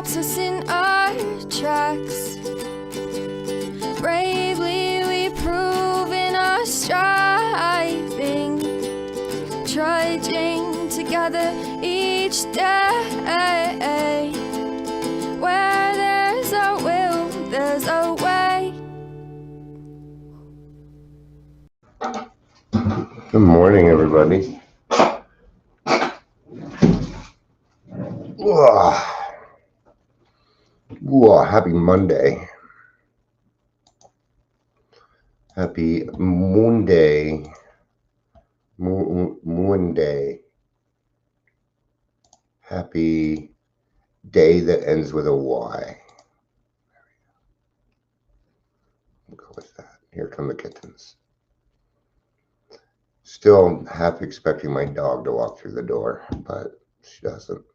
stops us in our tracks. Bravely we prove in our striving, trudging together each day. Where there's a will, there's a way. Good morning, everybody. Happy Monday. Happy Monday. Monday. Happy day that ends with a Y. We'll go with that. Here come the kittens. Still half expecting my dog to walk through the door, but she doesn't.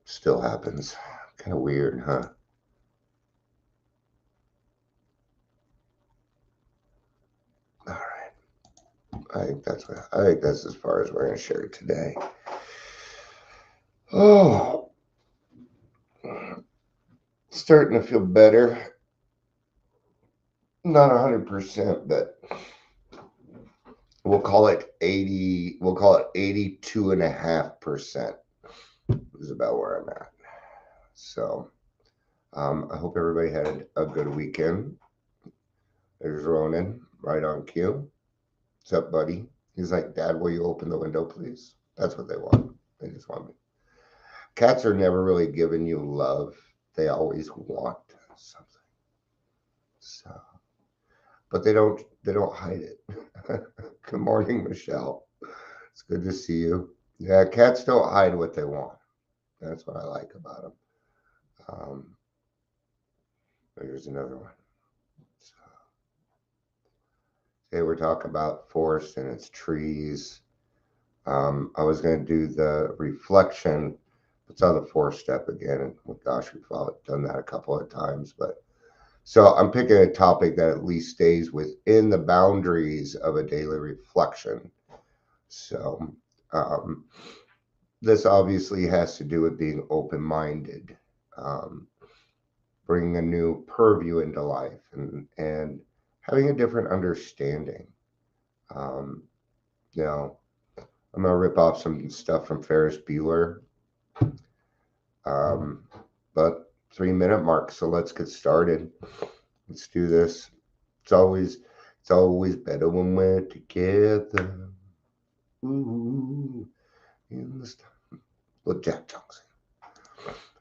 Still happens. Kind of weird, huh? All right. I think that's as far as we're going to share today. Oh, starting to feel better. Not 100%, but we'll call it 80. We'll call it 82.5% is about where I'm at. So I hope everybody had a good weekend. There's Ronan right on cue. What's up, buddy? He's like, Dad, will you open the window, please? That's what they want. They just want me. Cats are never really giving you love. They always want something. So, but they don't hide it. Good morning, Michelle. It's good to see you. Yeah, cats don't hide what they want. That's what I like about them. There's another one. So, today we're talking about forest and its trees. I was going to do the reflection. It's on the fourth step again. And oh gosh, we've done that a couple of times. But so I'm picking a topic that at least stays within the boundaries of a daily reflection. So this obviously has to do with being open-minded, bringing a new purview into life, and having a different understanding. I'm gonna rip off some stuff from Ferris Bueller, but 3-minute mark. So let's get started. Let's do this. It's always better when we're together. Ooh, in the stuff. Well, Jack Johnson.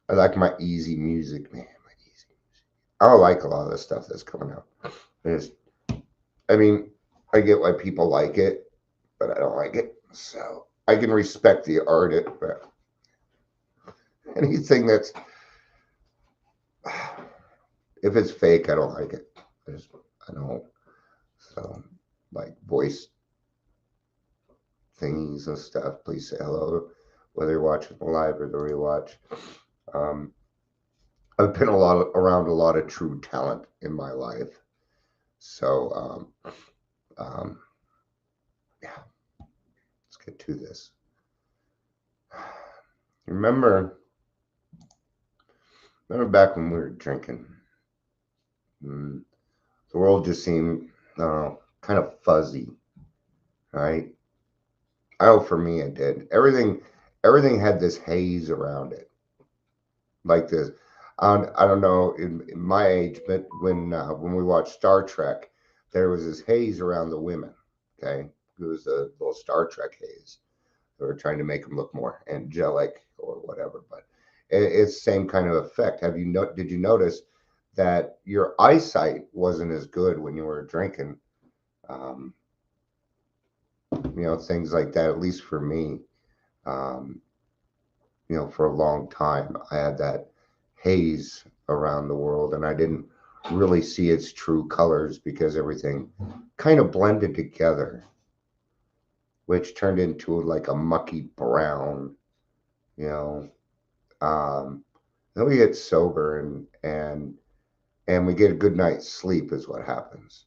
I like my easy music, man. My easy music. I don't like a lot of the stuff that's coming out. I get why people like it, but I don't like it. So I can respect the artist, but anything that's, if it's fake, I don't like it. I don't. So like voice thingies and stuff, please say hello, whether you're watching the live or the rewatch. I've been around a lot of true talent in my life. So yeah, let's get to this. Remember back when we were drinking, the world just seemed kind of fuzzy, right? I know for me it did. Everything had this haze around it, like this. I don't know in my age, but when we watched Star Trek, there was this haze around the women. Okay, it was a little Star Trek haze. They were trying to make them look more angelic or whatever, but it's the same kind of effect. Did you notice that your eyesight wasn't as good when you were drinking? Things like that, at least for me, for a long time, I had that haze around the world and I didn't really see its true colors because everything kind of blended together, which turned into like a mucky brown, Then we get sober and we get a good night's sleep is what happens.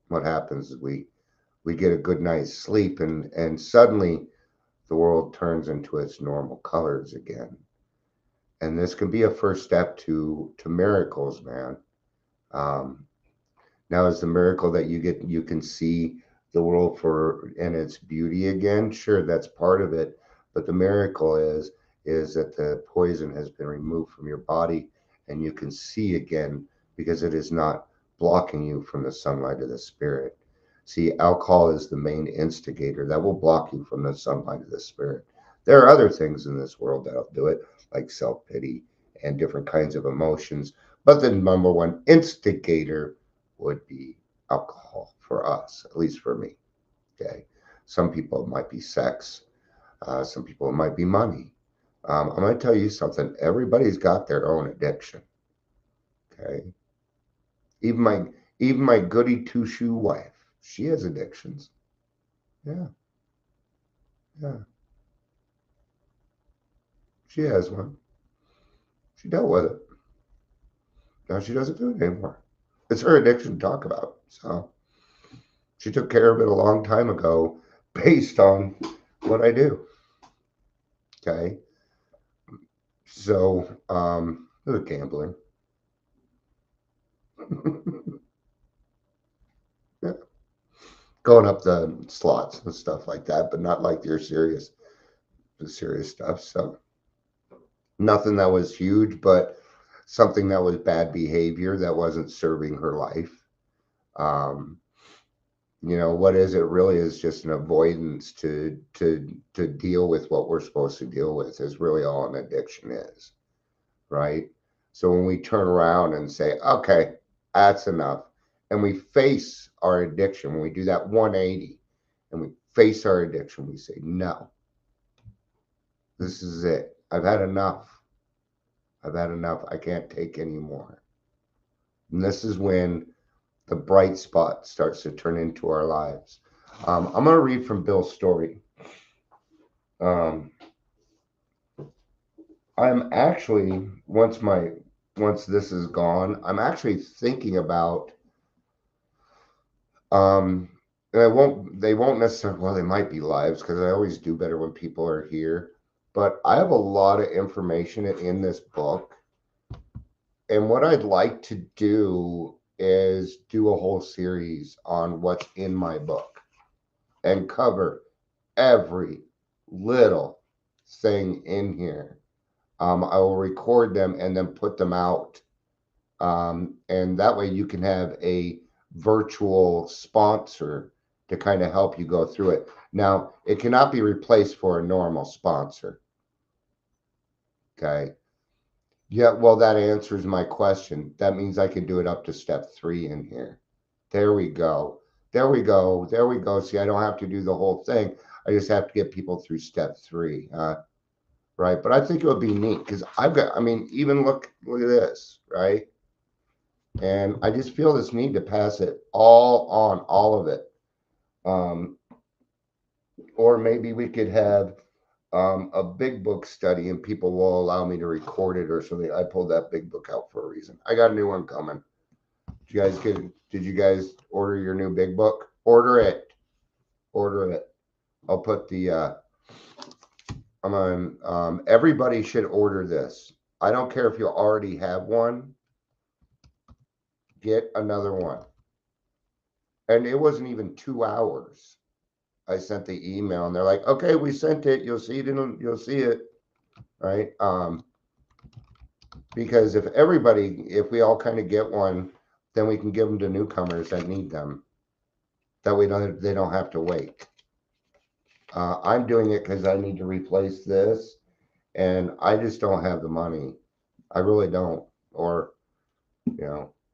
What happens is we get a good night's sleep and suddenly the world turns into its normal colors again. And this can be a first step to miracles, man. Um, Now is the miracle that you can see the world for in its beauty again. Sure, that's part of it, but the miracle is that the poison has been removed from your body and you can see again because it is not blocking you from the sunlight of the spirit. See, alcohol is the main instigator that will block you from the sunlight of the spirit. There are other things in this world that'll do it, like self-pity and different kinds of emotions, but the number one instigator would be alcohol for us, at least for me. Okay. Some people it might be sex. Some people it might be money. I'm going to tell you something. Everybody's got their own addiction. Okay. Even my even my goody two shoe wife, she has addictions. Yeah, yeah, she has one. She dealt with it. Now she doesn't do it anymore. It's her addiction to talk about. So she took care of it a long time ago, based on what I do. Okay. So, the gambling. Yeah. Going up the slots and stuff like that, but not like your the serious stuff. So nothing that was huge, but something that was bad behavior that wasn't serving her life. Um, what is it really is just an avoidance to deal with what we're supposed to deal with is really all an addiction is, right? So when we turn around and say, okay, that's enough, and we face our addiction, when we do that 180 and we face our addiction, we say, no, this is it. I've had enough. I've had enough. I can't take any more. And this is when the bright spot starts to turn into our lives. I'm going to read from Bill's story. Um, I'm actually once this is gone, I'm actually thinking about and they won't necessarily, well, they might be lives because I always do better when people are here. But I have a lot of information in this book. And what I'd like to do is do a whole series on what's in my book and cover every little thing in here. I will record them and then put them out. And that way you can have a virtual sponsor to kind of help you go through it. Now, it cannot be replaced for a normal sponsor. Okay. Yeah, well, that answers my question. That means I can do it up to step 3 in here. There we go. There we go. There we go. See, I don't have to do the whole thing. I just have to get people through step 3. Right. But I think it would be neat because even look at this, right? And I just feel this need to pass it all on, all of it. Or maybe we could have a big book study and people will allow me to record it or something. I pulled that big book out for a reason. I got a new one coming. Did you guys order your new big book? Order it. Order it. I'll put the I'm on everybody should order this. I don't care if you already have one. Get another one. And it wasn't even 2 hours. I sent the email and they're like, okay, we sent it. You'll see it. Right. Because if we all kind of get one, then we can give them to newcomers that need them. That way they don't have to wait. I'm doing it because I need to replace this and I just don't have the money. I really don't. Or,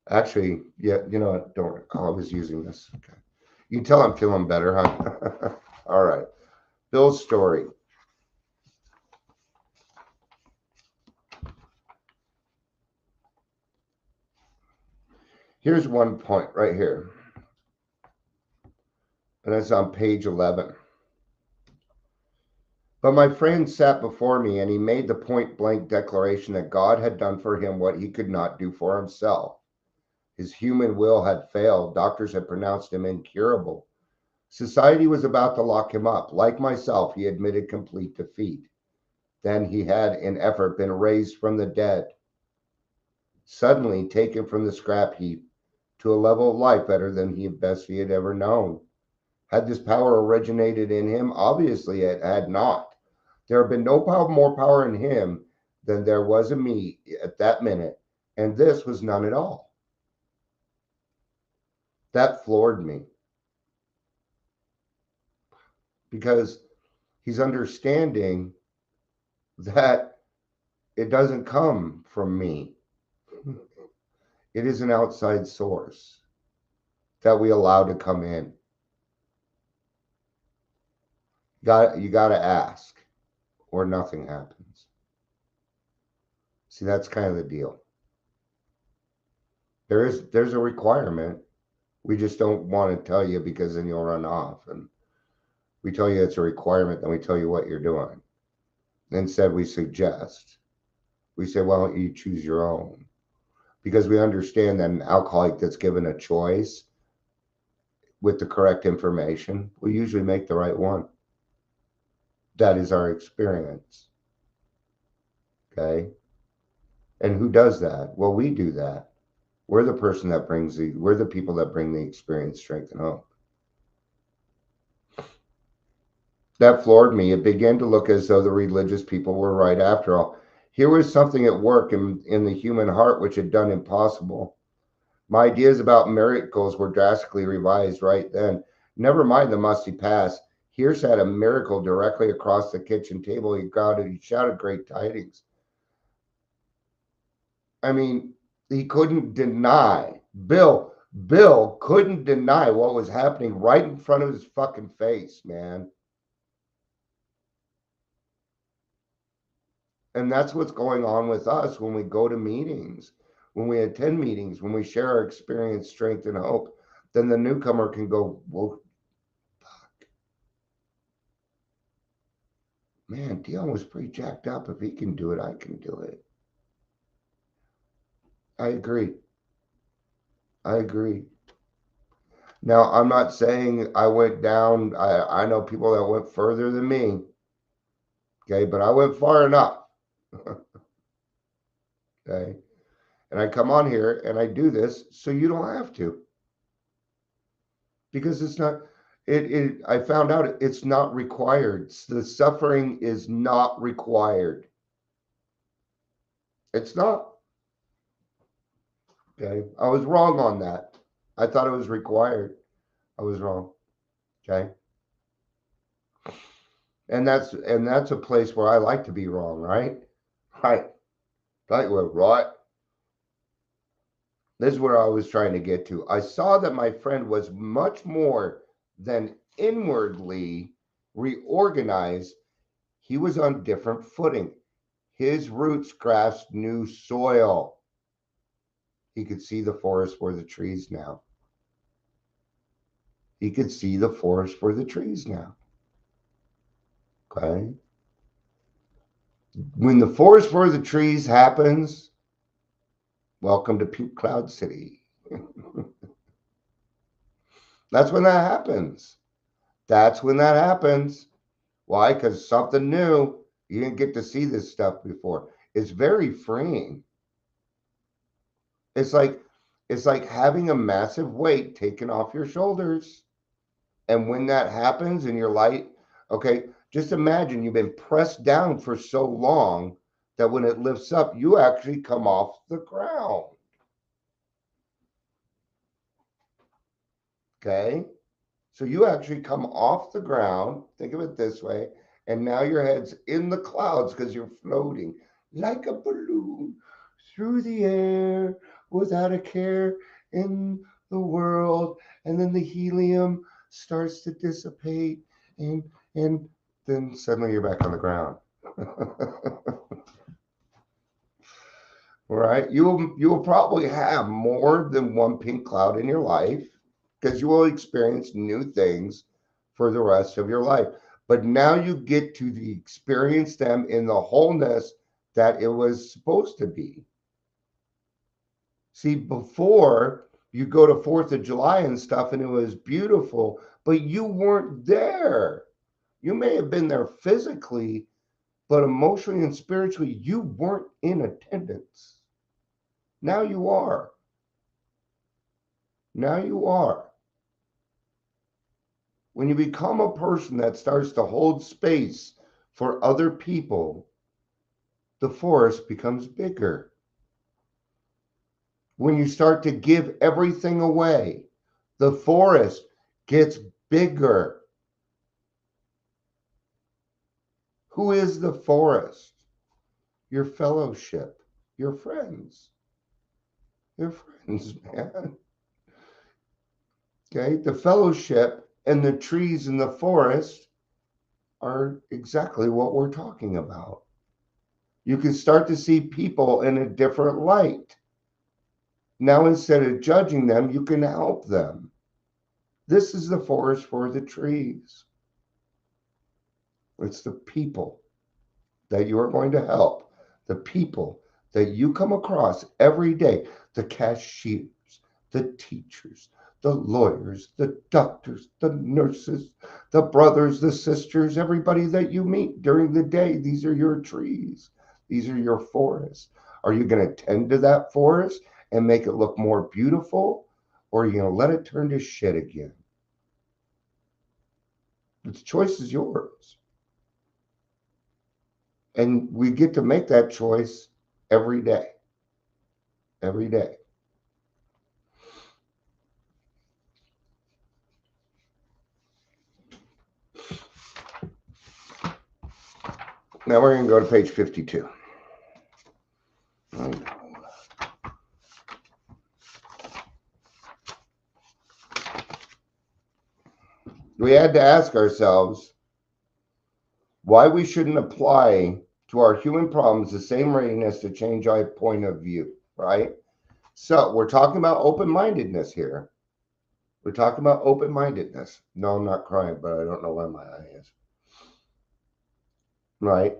actually, yeah, don't. I was using this. Okay. You can tell I'm feeling better, huh? All right. Bill's story. Here's one point right here. And it's on page 11. But my friend sat before me and he made the point blank declaration that God had done for him what he could not do for himself. His human will had failed. Doctors had pronounced him incurable. Society was about to lock him up. Like myself, he admitted complete defeat. than he had in effort been raised from the dead, suddenly taken from the scrap heap to a level of life better than best he had ever known. Had this power originated in him? Obviously, it had not. There had been no more power in him than there was in me at that minute, and this was none at all. That floored me because he's understanding that it doesn't come from me. It is an outside source that we allow to come in. You got to ask, or nothing happens. See, that's kind of the deal. There's a requirement. We just don't want to tell you because then you'll run off. And we tell you it's a requirement, then we tell you what you're doing. Instead, we suggest. We say, why don't you choose your own? Because we understand that an alcoholic that's given a choice with the correct information will usually make the right one. That is our experience. Okay? And who does that? Well, we do that. We're the person that we're the people that bring the experience, strength, and hope. That floored me. It began to look as though the religious people were right after all. Here was something at work in the human heart which had done impossible. My ideas about miracles were drastically revised right then. Never mind the musty past. Here sat a miracle directly across the kitchen table. He shouted great tidings. I mean, he couldn't deny. Bill couldn't deny what was happening right in front of his fucking face, man. And that's what's going on with us when we go to meetings, when we attend meetings, when we share our experience, strength, and hope. Then the newcomer can go, well, fuck. Man, Dion was pretty jacked up. If he can do it, I can do it. I agree. Now, I'm not saying I went down. I know people that went further than me. Okay, but I went far enough. Okay. And I come on here and I do this so you don't have to. Because it's not, I found out it's not required. The suffering is not required. It's not. Okay. I was wrong on that. I thought it was required. I was wrong. Okay. And that's a place where I like to be wrong, right? Right. Like we're right. This is where I was trying to get to. I saw that my friend was much more than inwardly reorganized. He was on different footing. His roots grasped new soil. He could see the forest for the trees now. He could see the forest for the trees now. Okay? When the forest for the trees happens, welcome to Pink Cloud City. That's when that happens. That's when that happens. Why? Because something new. You didn't get to see this stuff before. It's very freeing. It's like having a massive weight taken off your shoulders. And when that happens and you're light, okay, just imagine you've been pressed down for so long that when it lifts up, you actually come off the ground. Okay? So you actually come off the ground, think of it this way, and now your head's in the clouds because you're floating like a balloon through the air without a care in the world. And then the helium starts to dissipate and then suddenly you're back on the ground. Right? You will probably have more than one pink cloud in your life because you will experience new things for the rest of your life. But now you get to experience them in the wholeness that it was supposed to be. See, before you go to 4th of July and stuff, and it was beautiful, but you weren't there. You may have been there physically, but emotionally and spiritually, you weren't in attendance. Now you are. Now you are. When you become a person that starts to hold space for other people, the forest becomes bigger. When you start to give everything away, the forest gets bigger. Who is the forest? Your fellowship, your friends. Your friends, man. Okay, the fellowship and the trees in the forest are exactly what we're talking about. You can start to see people in a different light. Now, instead of judging them, you can help them. This is the forest for the trees. It's the people that you are going to help, the people that you come across every day, the cashiers, the teachers, the lawyers, the doctors, the nurses, the brothers, the sisters, everybody that you meet during the day. These are your trees. These are your forests. Are you going to tend to that forest and make it look more beautiful, or are you going to let it turn to shit again? The choice is yours. And we get to make that choice every day. Every day. Now we're going to go to page 52. We had to ask ourselves why we shouldn't apply to our human problems the same readiness to change our point of view, right? So we're talking about open-mindedness here. We're talking about open-mindedness. No, I'm not crying, but I don't know where my eye is. Right?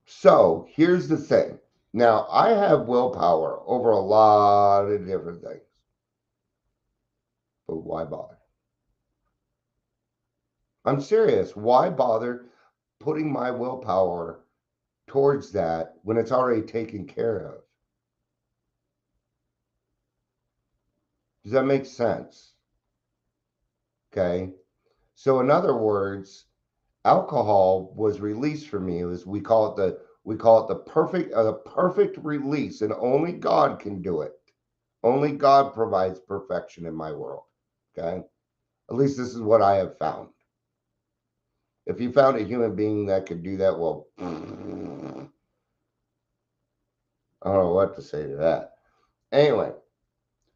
So here's the thing. Now, I have willpower over a lot of different things. But why bother? I'm serious. Why bother putting my willpower towards that when it's already taken care of? Does that make sense? Okay. So in other words, alcohol was released for me. It was we call it the perfect release, and only God can do it. Only God provides perfection in my world. Okay. At least this is what I have found. If you found a human being that could do that, well, I don't know what to say to that. Anyway,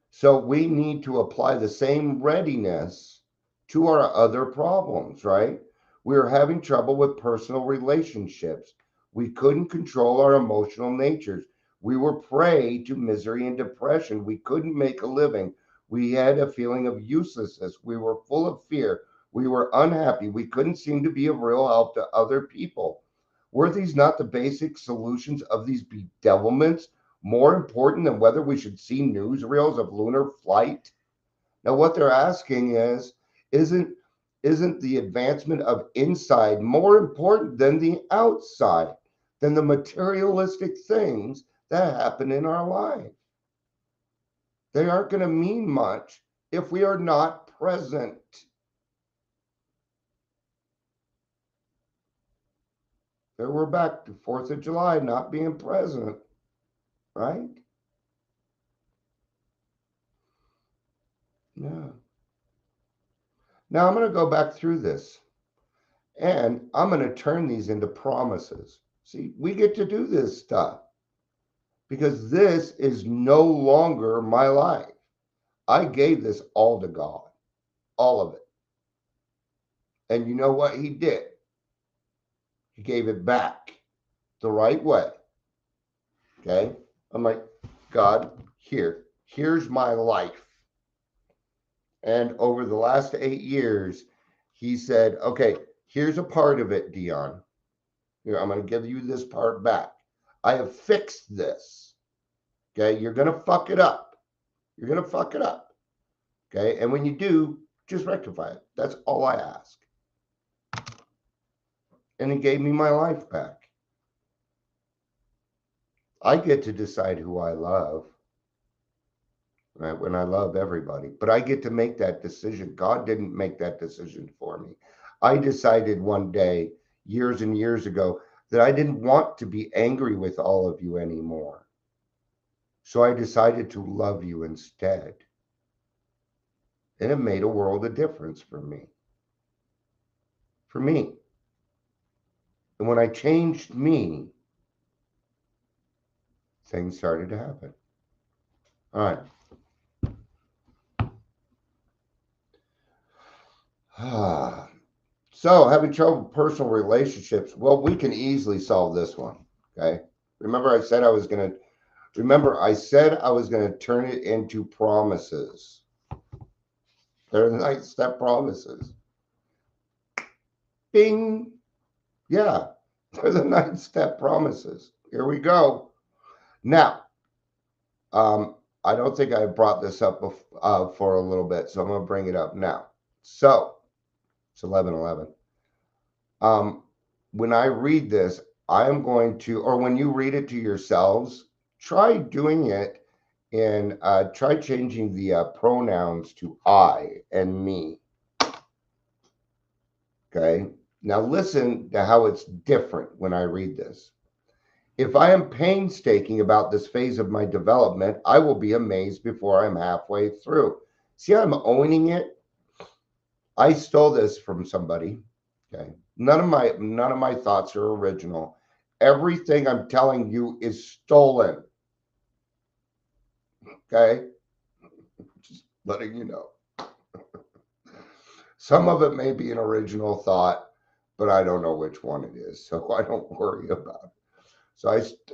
so we need to apply the same readiness to our other problems, right? We were having trouble with personal relationships. We couldn't control our emotional natures. We were prey to misery and depression. We couldn't make a living. We had a feeling of uselessness. We were full of fear. We were unhappy. We couldn't seem to be of real help to other people. Were these not the basic solutions of these bedevilments more important than whether we should see newsreels of lunar flight? Now, what they're asking is, isn't the advancement of inside more important than the outside, than the materialistic things that happen in our life? They aren't going to mean much if we are not present. There we're back to 4th of July not being present, right? Yeah. Now I'm going to go back through this, and I'm going to turn these into promises. See, we get to do this stuff because this is no longer my life. I gave this all to God, all of it. And you know what he did? He gave it back the right way. Okay? I'm like, God, here's my life. And over the last 8 years, he said, okay, here's a part of it, Dion. Here, I'm going to give you this part back. I have fixed this. Okay? You're going to fuck it up. You're going to fuck it up. Okay? And when you do, just rectify it. That's all I ask. and he gave me my life back. I get to decide who I love, right? When I love everybody, but I get to make that decision. God didn't make that decision for me. I decided one day, years and years ago, that I didn't want to be angry with all of you anymore. So I decided to love you instead. And it made a world of difference for me. For me. And when I changed me, things started to happen. All right. So, having trouble with personal relationships. Well, we can easily solve this one. Okay. Remember, I said I was going to turn it into promises. They're 9-step promises. Bing. Yeah, they're the 9-step promises. Here we go. Now, I don't think I brought this up for a little bit, so I'm going to bring it up now. So, it's 11:11. When I read this, I am going to, or when you read it to yourselves, try doing it and try changing the pronouns to I and me. Okay. Now listen to how it's different when I read this. If I am painstaking about this phase of my development, I will be amazed before I'm halfway through. See, I'm owning it. I stole this from somebody. Okay. None of my thoughts are original. Everything I'm telling you is stolen. Okay? Just letting you know. Some of it may be an original thought, but I don't know which one it is, so I don't worry about it. So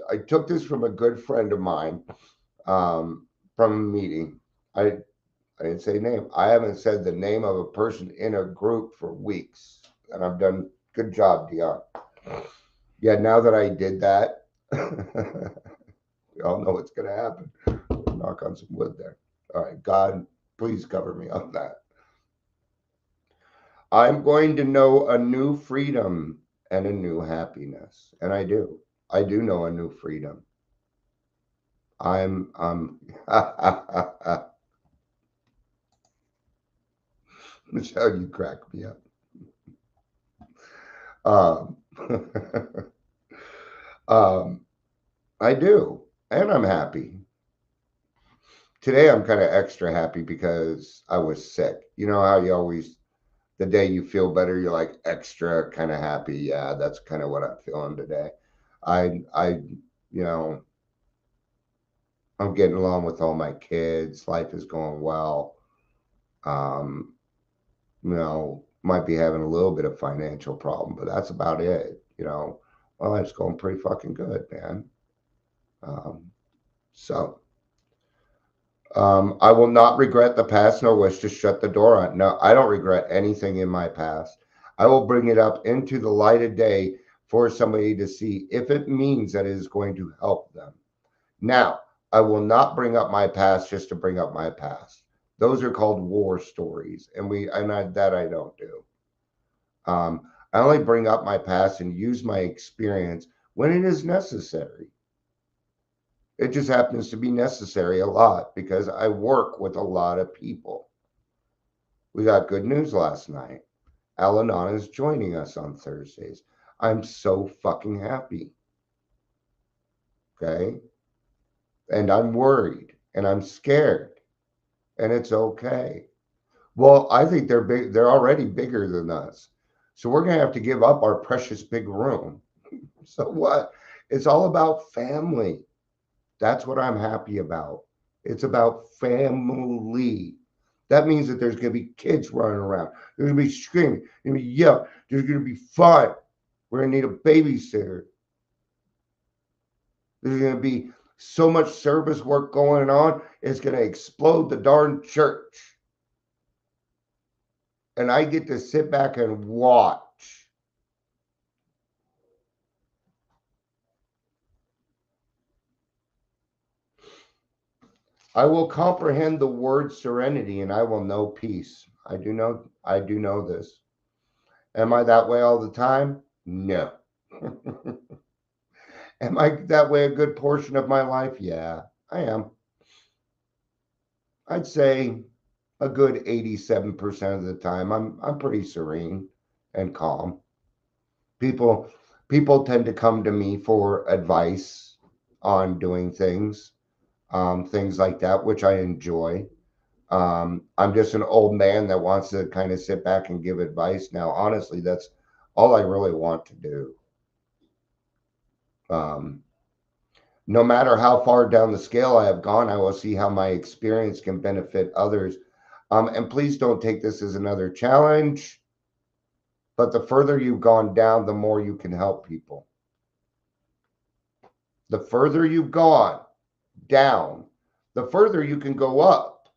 I took this from a good friend of mine from a meeting. I didn't say name. I haven't said the name of a person in a group for weeks, and I've done good job, Dion. Yeah, now that I did that, we all know what's going to happen. We'll knock on some wood there. All right, God, please cover me on that. I'm going to know a new freedom and a new happiness, and I do. I do know a new freedom. I'm Michelle, you crack me up. Um, I do, and I'm happy. Today I'm kind of extra happy because I was sick. You know how you always, the day you feel better, you're like extra kind of happy. Yeah, that's kind of what I'm feeling today. You know, I'm getting along with all my kids. Life is going well. Um, might be having a little bit of financial problem, but that's about it. Well, life's going pretty fucking good, man. Um, so. I will not regret the past nor wish to shut the door on. No, I don't regret anything in my past. I will bring it up into the light of day for somebody to see if it means that it is going to help them. Now, I will not bring up my past just to bring up my past. Those are called war stories, and that I don't do. I only bring up my past and use my experience when it is necessary. It just happens to be necessary a lot because I work with a lot of people. We got good news last night. Alanana is joining us on Thursdays. I'm so fucking happy. Okay? And I'm worried and I'm scared. And it's okay. Well, I think they're big, they're already bigger than us. So we're gonna have to give up our precious big room. So what? It's all about family. That's what I'm happy about. It's about family. That means that there's going to be kids running around. There's going to be screaming. There's going to be yelling. There's going to be fun. We're going to need a babysitter. There's going to be so much service work going on, it's going to explode the darn church. And I get to sit back and watch. I will comprehend the word serenity and I will know peace. I do know this. Am I that way all the time? No. Am I that way a good portion of my life? Yeah, I am. I'd say a good 87% of the time I'm pretty serene and calm. People people tend to come to me for advice on doing things, things like that, which I enjoy. I'm just an old man that wants to kind of sit back and give advice. Now, honestly, that's all I really want to do. Um, no matter how far down the scale I have gone, I will see how my experience can benefit others. And please don't take this as another challenge, but the further you've gone down, the more you can help people. The further you've gone down, the further you can go up,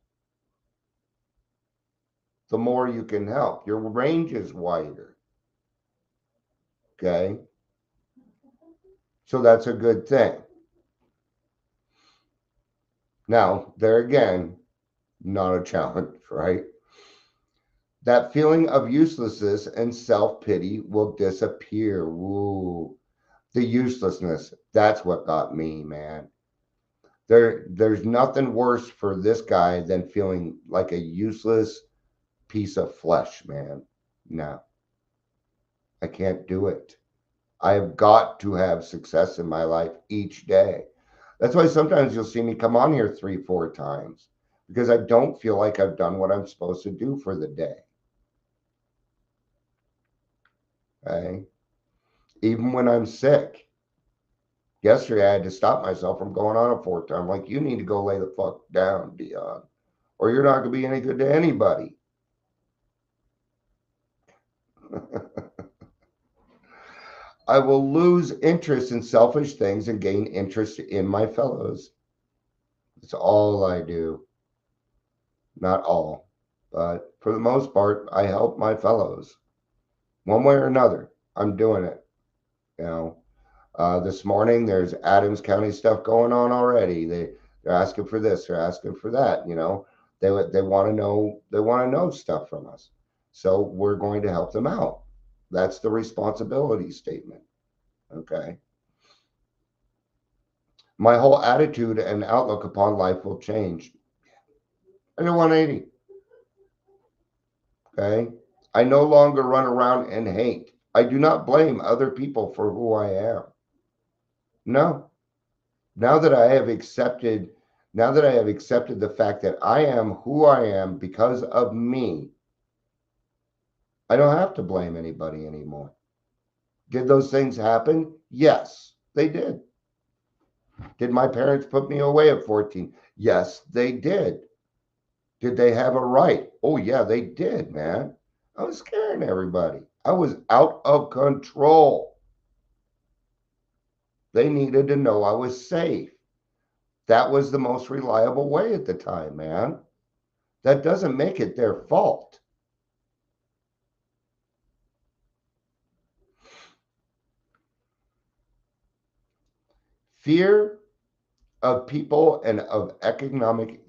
the more you can help. Your range is wider. Okay. So that's a good thing. Now, there again, not a challenge, right? That feeling of uselessness and self pity will disappear. Woo. The uselessness, that's what got me, man. There's nothing worse for this guy than feeling like a useless piece of flesh, man. No, I can't do it. I've got to have success in my life each day. That's why sometimes you'll see me come on here 3, 4 times because I don't feel like I've done what I'm supposed to do for the day. Okay. Even when I'm sick. Yesterday, I had to stop myself from going on a 4th time. Like, you need to go lay the fuck down, Dion, or you're not going to be any good to anybody. I will lose interest in selfish things and gain interest in my fellows. That's all I do. Not all, but for the most part, I help my fellows. One way or another, I'm doing it. You know, this morning there's Adams County stuff going on already. They're asking for this, they're asking for that. You know, they want to know stuff from us, so we're going to help them out. That's the responsibility statement. Okay. My whole attitude and outlook upon life will change. I do 180. Okay. I no longer run around and hate. I do not blame other people for who I am. No. Now that I have accepted, now that I have accepted the fact that I am who I am because of me, I don't have to blame anybody anymore. Did those things happen? Yes, they did. Did my parents put me away at 14? Yes, they did. Did they have a right? Oh, yeah, they did, man. I was scaring everybody. I was out of control. They needed to know I was safe. That was the most reliable way at the time, man. That doesn't make it their fault. Fear of people and of economic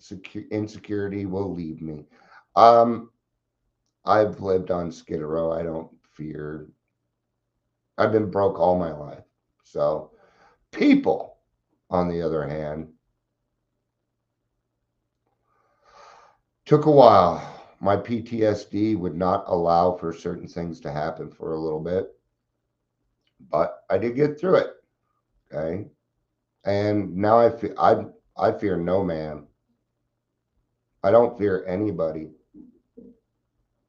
insecurity will leave me. Um, I've lived on Skid Row. I don't fear. I've been broke all my life. So, people, on the other hand, took a while. My PTSD would not allow for certain things to happen for a little bit, but I did get through it. Okay. And now I fear no man. I don't fear anybody.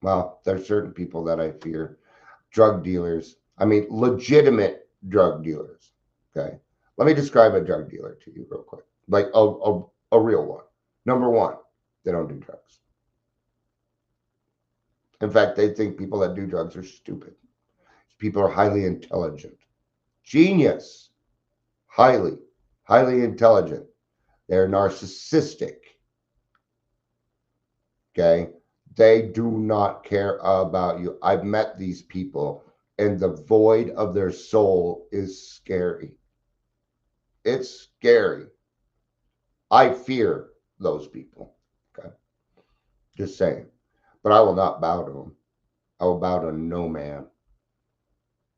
Well, there's certain people that I fear. Drug dealers. I mean, legitimate drug dealers. Okay. Let me describe a drug dealer to you real quick. Like a real one. Number one, they don't do drugs. In fact, they think people that do drugs are stupid. People are highly intelligent. Genius. Highly intelligent. They're narcissistic. Okay. They do not care about you. I've met these people, and the void of their soul is scary. It's scary. I fear those people. Okay. Just saying. But I will not bow to them. I will bow to no man.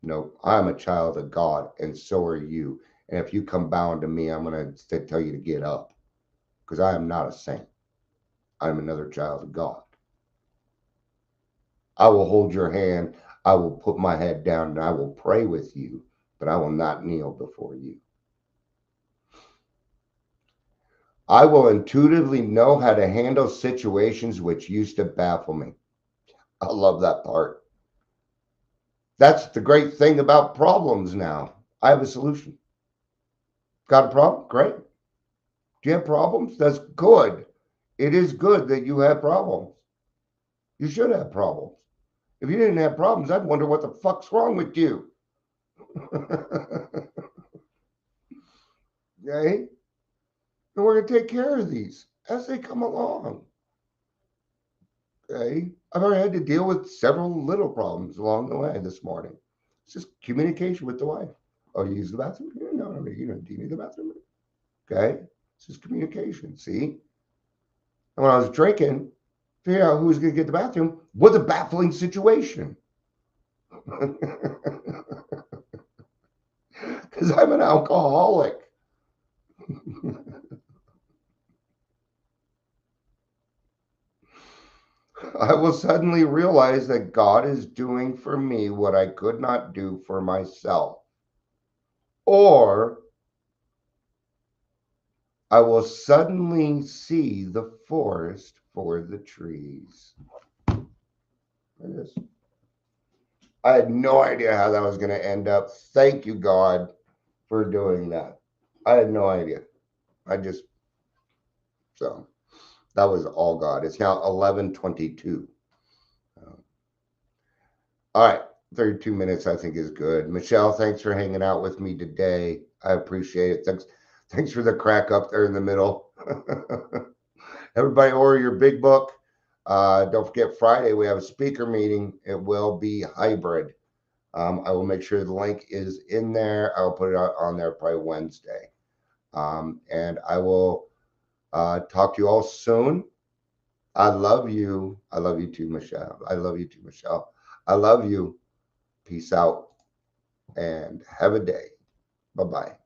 No, I'm a child of God, and so are you. And if you come bowing to me, I'm going to tell you to get up, because I am not a saint. I'm another child of God. I will hold your hand. I will put my head down and I will pray with you, but I will not kneel before you. I will intuitively know how to handle situations which used to baffle me. I love that part. That's the great thing about problems now. I have a solution. Got a problem? Great. Do you have problems? That's good. It is good that you have problems. You should have problems. If you didn't have problems, I'd wonder what the fuck's wrong with you. Okay? And we're going to take care of these as they come along. Okay? I've already had to deal with several little problems along the way this morning. It's just communication with the wife. Oh, you use the bathroom? No, do you need the bathroom? Okay? It's just communication. See? And when I was drinking, figure out who was going to get the bathroom was a baffling situation. Because I'm an alcoholic. I will suddenly realize that God is doing for me what I could not do for myself. Or I will suddenly see the forest for the trees. There it is. I had no idea how that was going to end up. Thank you, God, for doing that. I had no idea. So that was all God. It's now 11:22. All right. 32 minutes, I think, is good. Michelle, thanks for hanging out with me today. I appreciate it. Thanks for the crack up there in the middle. Everybody order your big book. Don't forget, Friday we have a speaker meeting. It will be hybrid. I will make sure the link is in there. I will put it on there probably Wednesday. And I will talk to you all soon. I love you. I love you too, Michelle. I love you too, Michelle. I love you. Peace out and have a day. Bye-bye.